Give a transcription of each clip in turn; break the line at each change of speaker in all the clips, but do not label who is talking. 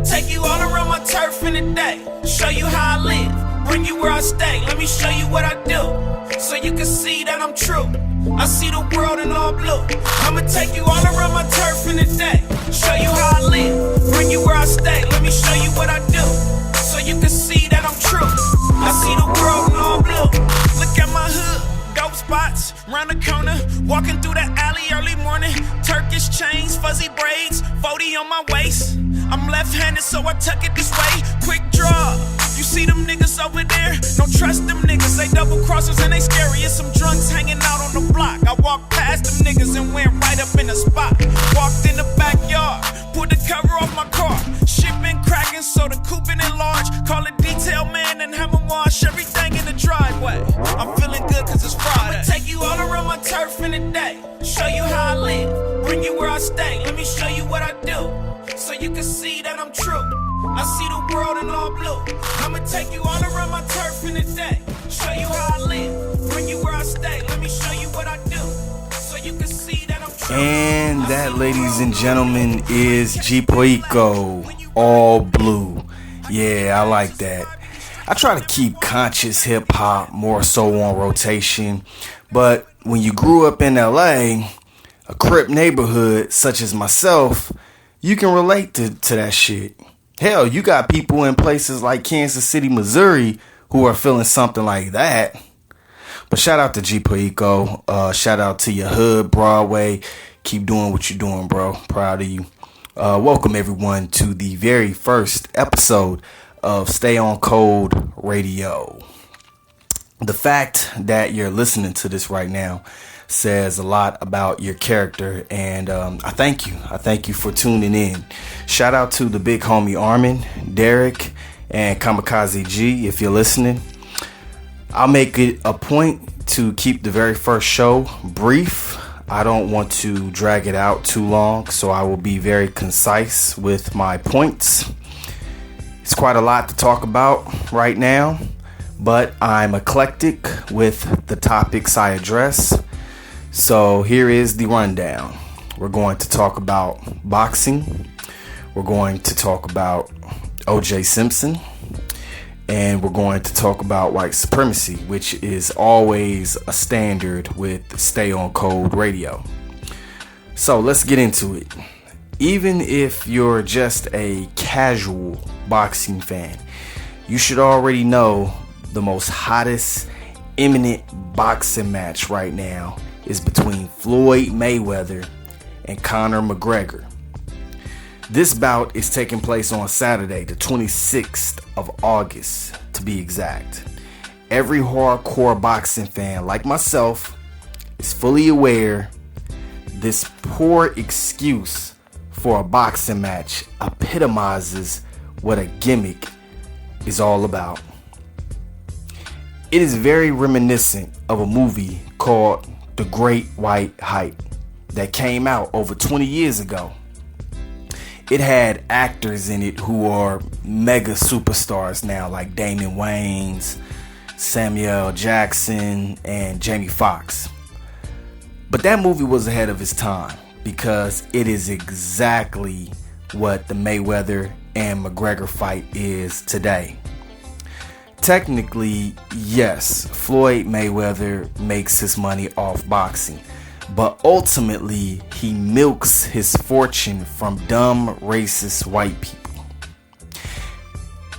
take you all around my turf in a day. Show you how I live, bring you where I stay. Let me show you what I do, so you can see that I'm true. I see the world in all blue. I'ma take you all around my turf in a day. Show you how I live, bring you where I stay. Let me show you what I do, so you can see that I'm true. I see the world in all blue. Look at my hood, dope spots, round the corner. Walking through the alley early morning. Turkish chains, fuzzy braids, 40 on my waist. I'm left-handed, so I tuck it this way. Quick draw. You see them niggas over there? Don't trust them niggas, they double crossers and they scary. It's some drunks hanging out on the block. I walked past them niggas and went right up in the spot. Walked in the backyard, pulled the cover off my car. Shit been cracking, so the coupe been enlarged. Call a detail man and have him wash everything in the driveway. I'm feeling good cause it's Friday. I'ma take you all around my turf in a day. Show you how I live, bring you where I stay. Let me show you what I do, so you can see that I'm true. I see the world in all blue. I'ma take you all around my turf in a day. Show you how I live, bring you where I stay. Let me show you what I do, so you can see that I'm true.
And that, ladies and gentlemen, is Gipoico, All Blue. Yeah, I like that. I try to keep conscious hip hop more so on rotation, but when you grew up in LA, a Crip neighborhood such as myself, you can relate to that shit. Hell, you got people in places like Kansas City, Missouri who are feeling something like that. But shout out to Gipoico. Shout out to your hood, Broadway. Keep doing what you're doing, bro. Proud of you. Welcome everyone to the very first episode of Stay on Code Radio. The fact that you're listening to this right now says a lot about your character, and I thank you. I thank you for tuning in. Shout out to the big homie Armin, Derek, and Kamikaze G if you're listening. I'll make it a point to keep the very first show brief. I don't want to drag it out too long, so I will be very concise with my points. It's quite a lot to talk about right now, but I'm eclectic with the topics I address. So here is the rundown. We're going to talk about boxing. We're going to talk about OJ Simpson. And we're going to talk about white supremacy, which is always a standard with Stay on Code Radio. So let's get into it. Even if you're just a casual boxing fan, you should already know the most hottest imminent boxing match right now is between Floyd Mayweather and Conor McGregor. This bout is taking place on Saturday, the 26th of August, to be exact. Every hardcore boxing fan like myself is fully aware this poor excuse for a boxing match epitomizes what a gimmick is all about. It is very reminiscent of a movie called The Great White Hype that came out over 20 years ago. It had actors in it who are mega superstars now, like Damon Wayans, Samuel L. Jackson, and Jamie Foxx. But that movie was ahead of its time because it is exactly what the Mayweather and McGregor fight is today. Technically, yes, Floyd Mayweather makes his money off boxing, but ultimately he milks his fortune from dumb, racist white people.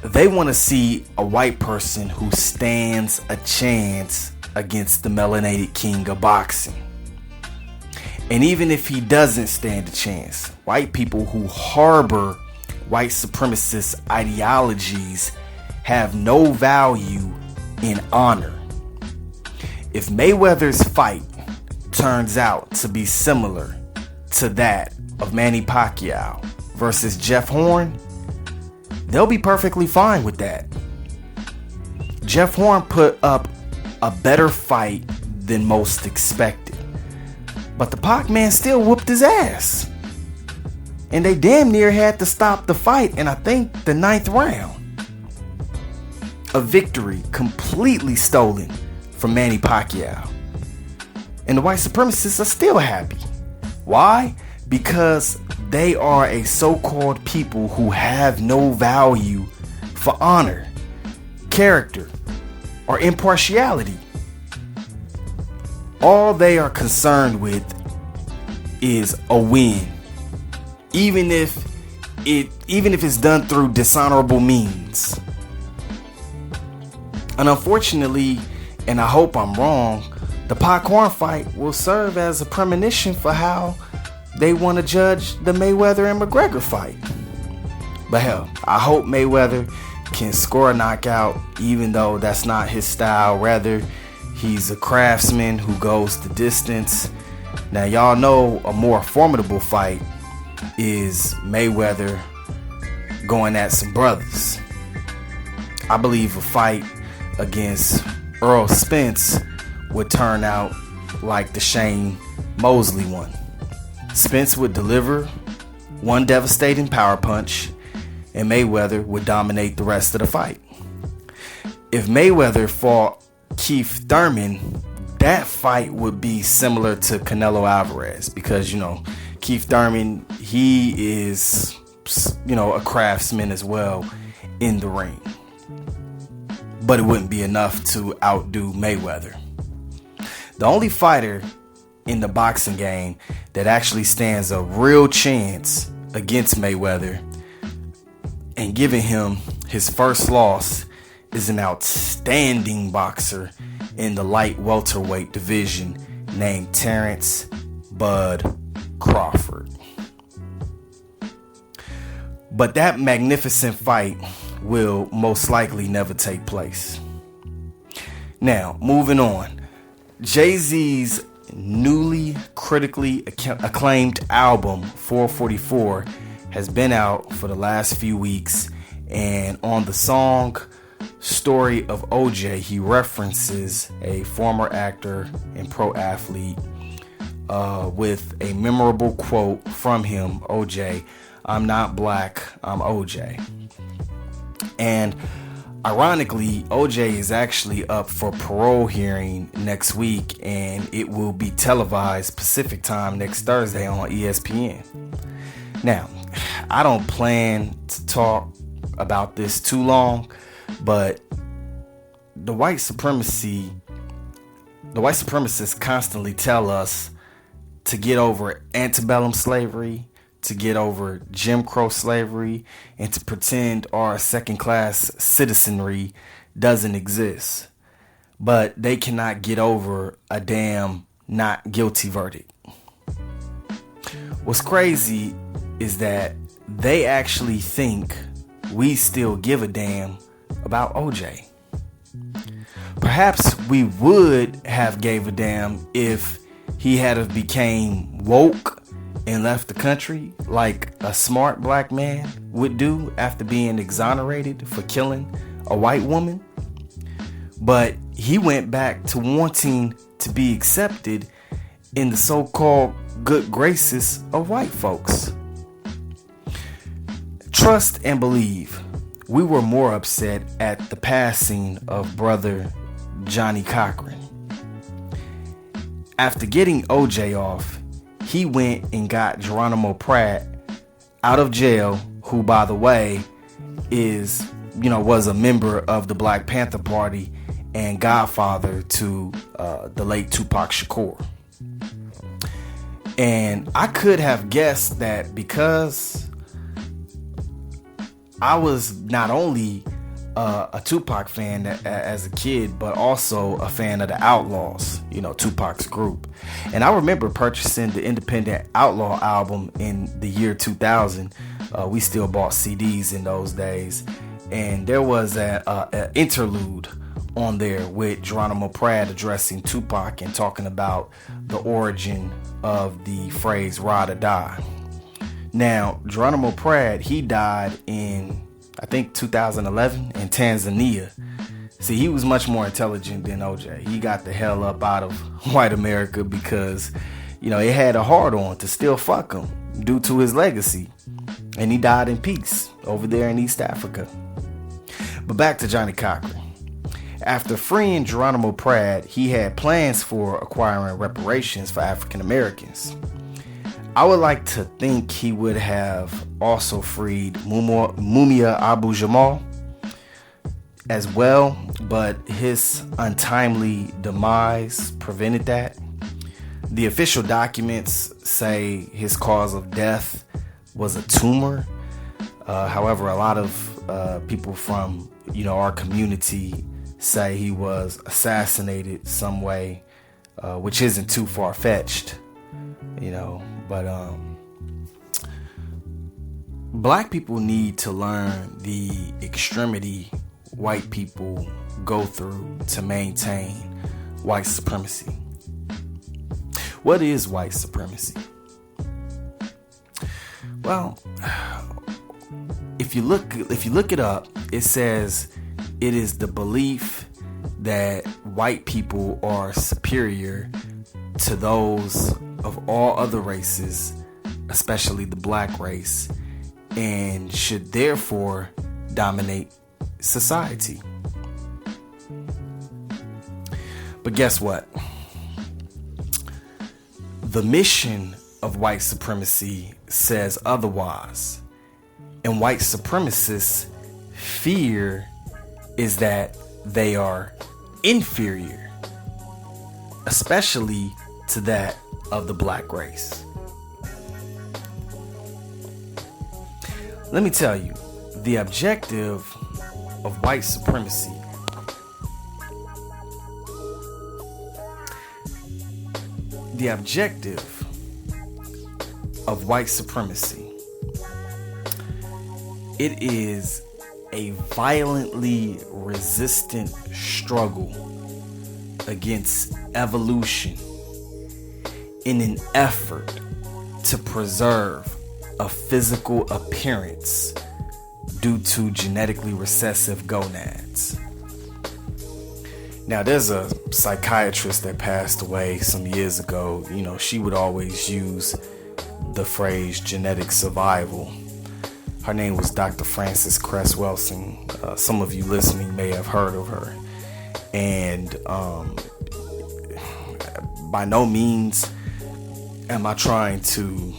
They want to see a white person who stands a chance against the melanated king of boxing. And even if he doesn't stand a chance, white people who harbor white supremacist ideologies have no value in honor. If Mayweather's fight turns out to be similar to that of Manny Pacquiao versus Jeff Horn, they'll be perfectly fine with that. Jeff Horn put up a better fight than most expected, but the Pac man still whooped his ass. And they damn near had to stop the fight in, I think, the 9th round. A victory completely stolen from Manny Pacquiao. And the white supremacists are still happy. Why? Because they are a so-called people who have no value for honor, character, or impartiality. All they are concerned with is a win, even if it's done through dishonorable means. And unfortunately, and I hope I'm wrong, the popcorn fight will serve as a premonition for how they want to judge the Mayweather and McGregor fight. But hell, I hope Mayweather can score a knockout, even though that's not his style. Rather, he's a craftsman who goes the distance. Now, y'all know a more formidable fight is Mayweather going at some brothers. I believe a fight against Earl Spence would turn out like the Shane Mosley one. Spence would deliver one devastating power punch, and Mayweather would dominate the rest of the fight. If Mayweather fought Keith Thurman, that fight would be similar to Canelo Alvarez, because, you know, Keith Thurman, he is, you know, a craftsman as well in the ring. But it wouldn't be enough to outdo Mayweather. The only fighter in the boxing game that actually stands a real chance against Mayweather and giving him his first loss is an outstanding boxer in the light welterweight division named Terrence Bud Crawford. But that magnificent fight will most likely never take place. Now, moving on. Jay-Z's newly critically acclaimed album 444 has been out for the last few weeks, and on the song Story of OJ, he references a former actor and pro athlete with a memorable quote from him, OJ, "I'm not black, I'm OJ." And ironically, OJ is actually up for parole hearing next week, and it will be televised Pacific time next Thursday on ESPN. Now, I don't plan to talk about this too long, but the white supremacists constantly tell us to get over antebellum slavery, to get over Jim Crow slavery, and to pretend our second-class citizenry doesn't exist. But they cannot get over a damn not guilty verdict. What's crazy is that they actually think we still give a damn about OJ. Perhaps we would have gave a damn if he had have became woke and left the country like a smart black man would do after being exonerated for killing a white woman. But he went back to wanting to be accepted in the so-called good graces of white folks. Trust and believe, we were more upset at the passing of brother Johnny Cochran. After getting OJ off, he went and got Geronimo Pratt out of jail, who, by the way, was a member of the Black Panther Party and godfather to the late Tupac Shakur. And I could have guessed that because I was not only a Tupac fan as a kid, but also a fan of the Outlaws, Tupac's group. And I remember purchasing the Independent Outlaw album in the year 2000. We still bought CDs in those days. And there was an interlude on there with Geronimo Pratt addressing Tupac and talking about the origin of the phrase ride or die. Now, Geronimo Pratt, he died in, I think, 2011 in Tanzania. See, he was much more intelligent than OJ. He got the hell up out of white America because, it had a hard on to still fuck him due to his legacy. And he died in peace over there in East Africa. But back to Johnny Cochran. After freeing Geronimo Pratt, he had plans for acquiring reparations for African Americans. I would like to think he would have also freed Mumia Abu Jamal as well, but his untimely demise prevented that. The official documents say his cause of death was a tumor. However, a lot of people from our community say he was assassinated some way, which isn't too far-fetched, but black people need to learn the extremity white people go through to maintain white supremacy. What is white supremacy? Well, if you look it up, it says it is the belief that white people are superior to those of all other races, especially the black race, and should therefore dominate society. But guess what? The mission of white supremacy says otherwise. And white supremacists' fear is that they are inferior, especially to that of the black race. Let me tell you, the objective of white supremacy it is a violently resistant struggle against evolution in an effort to preserve a physical appearance due to genetically recessive gonads. Now, there's a psychiatrist that passed away some years ago. She would always use the phrase genetic survival. Her name was Dr. Frances Cress Welsing. Some of you listening may have heard of her. And by no means am I trying to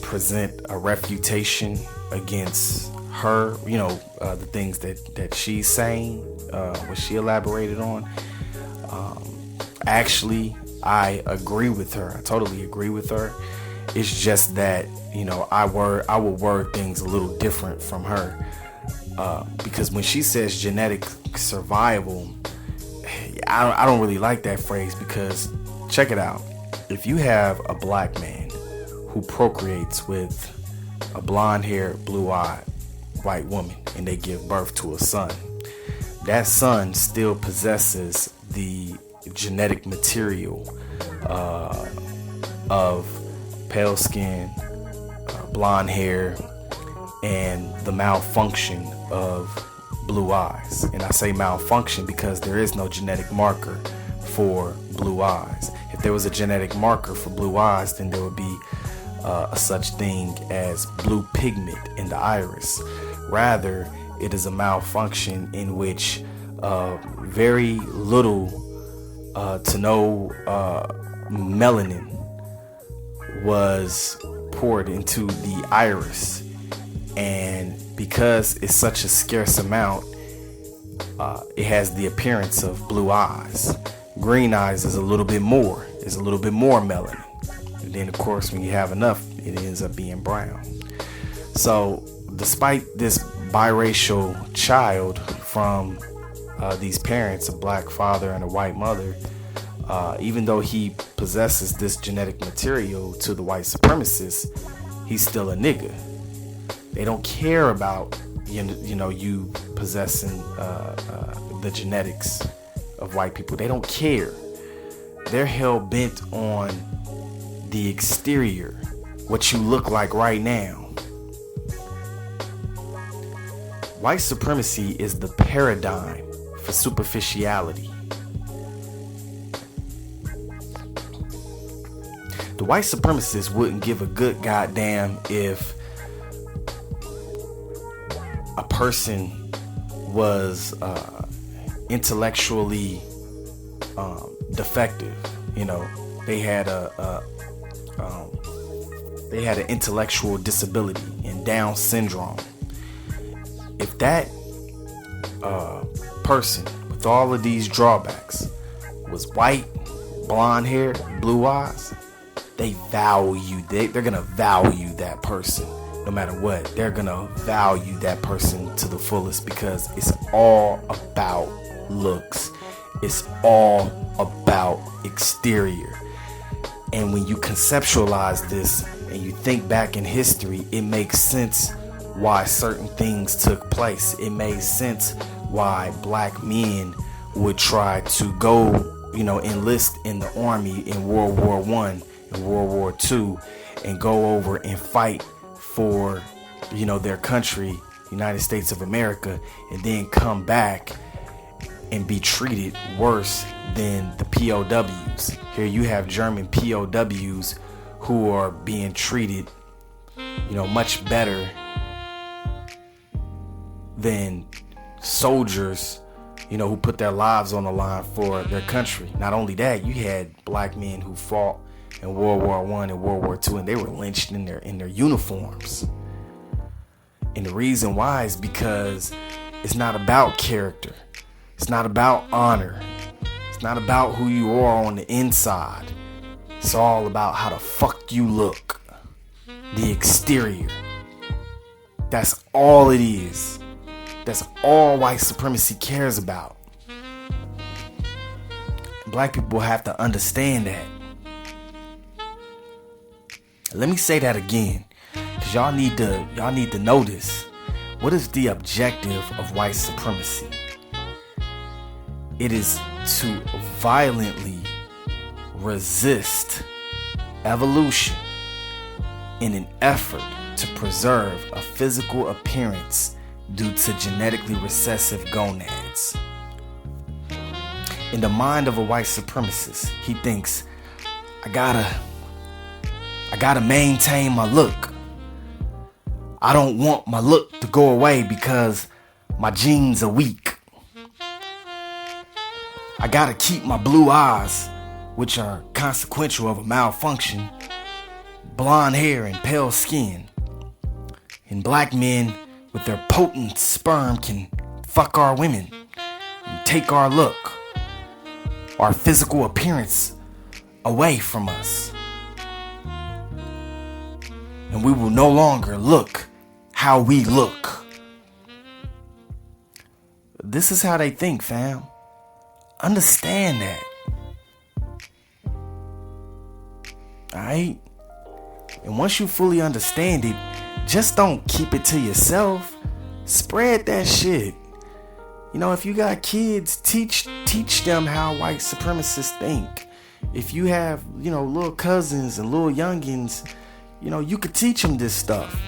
present a refutation against her, the things that she's saying, what she elaborated on. Actually, I agree with her. I totally agree with her. It's just that, I will word things a little different from her. Because when she says genetic survival, I don't really like that phrase, because check it out. If you have a black man who procreates with a blonde-haired, blue-eyed white woman and they give birth to a son, that son still possesses the genetic material of pale skin, blonde hair, and the malfunction of blue eyes. And I say malfunction because there is no genetic marker for blue eyes. If there was a genetic marker for blue eyes, then there would be a such thing as blue pigment in the iris. Rather, it is a malfunction in which very little to no melanin was poured into the iris, and because it's such a scarce amount, it has the appearance of blue eyes. Green eyes is a little bit more. It's a little bit more melanin. And then, of course, when you have enough, it ends up being brown. So, despite this biracial child from these parents, a black father and a white mother, even though he possesses this genetic material to the white supremacists, he's still a nigga. They don't care about you possessing the genetics of white people. They don't care. They're hell bent on the exterior, what you look like right now. White supremacy is the paradigm for superficiality. The white supremacists wouldn't give a good goddamn if a person was intellectually defective. They had they had an intellectual disability and Down syndrome. If that person with all of these drawbacks was white, blonde hair, blue eyes, they're gonna value that person no matter what. They're gonna value that person to the fullest because it's all about looks. It's all about exterior. And when you conceptualize this and you think back in history, it makes sense why certain things took place. It made sense why black men would try to go, enlist in the army in World War I and World War II and go over and fight for, their country, United States of America, and then come back and be treated worse than the POWs. Here you have German POWs who are being treated, much better than soldiers, who put their lives on the line for their country. Not only that, you had black men who fought in World War I and World War II, and they were lynched in their uniforms. And the reason why is because it's not about character. It's not about honor. It's not about who you are on the inside. It's all about how the fuck you look. The exterior. That's all it is. That's all white supremacy cares about. Black people have to understand that. Let me say that again, because y'all need to know this. What is the objective of white supremacy? It is to violently resist evolution in an effort to preserve a physical appearance due to genetically recessive gonads. In the mind of a white supremacist, he thinks, I gotta maintain my look. I don't want my look to go away because my genes are weak. I gotta keep my blue eyes, which are consequential of a malfunction, blonde hair and pale skin. And black men with their potent sperm can fuck our women and take our look, our physical appearance away from us. And we will no longer look how we look. This is how they think, fam. Understand that. Alright? And once you fully understand it, just don't keep it to yourself. Spread that shit. If you got kids, teach them how white supremacists think. If you have, little cousins and little youngins, you could teach them this stuff.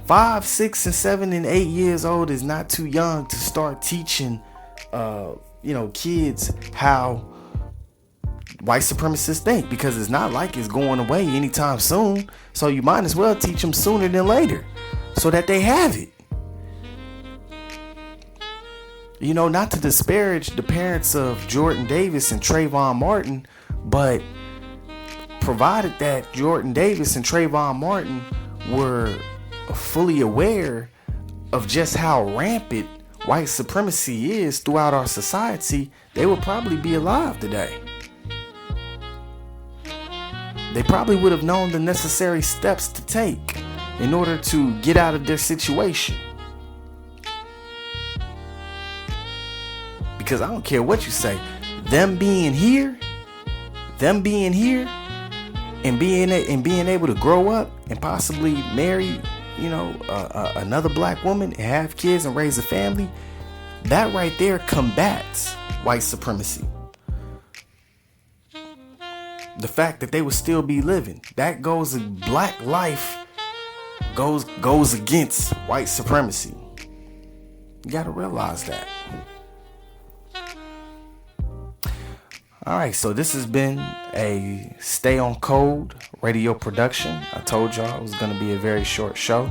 5, 6, and 7 and 8 years old is not too young to start teaching, kids how white supremacists think, because it's not like it's going away anytime soon. So you might as well teach them sooner than later so that they have it. Not to disparage the parents of Jordan Davis and Trayvon Martin, but provided that Jordan Davis and Trayvon Martin were fully aware of just how rampant white supremacy is throughout our society, they would probably be alive today. They probably would have known the necessary steps to take in order to get out of their situation. Because I don't care what you say, them being here and being able to grow up and possibly marry, another black woman and have kids and raise a family, that right there combats white supremacy. The fact that they would still be living, that goes, black life goes against white supremacy. You gotta realize that. Alright, so this has been a Stay on Code radio production. I told y'all it was going to be a very short show.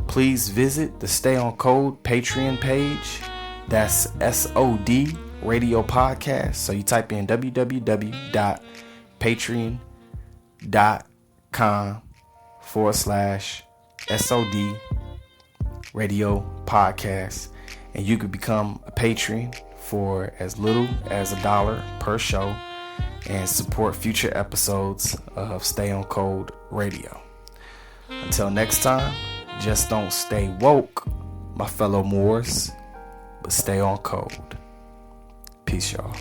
Please visit the Stay on Code Patreon page. That's SOD Radio Podcast. So you type in www.patreon.com patreon.com/SOD radio podcast, and you could become a patron for as little as $1 per show and support future episodes of Stay on Code Radio. Until next time, just don't stay woke, my fellow Moors, but stay on code. Peace, y'all.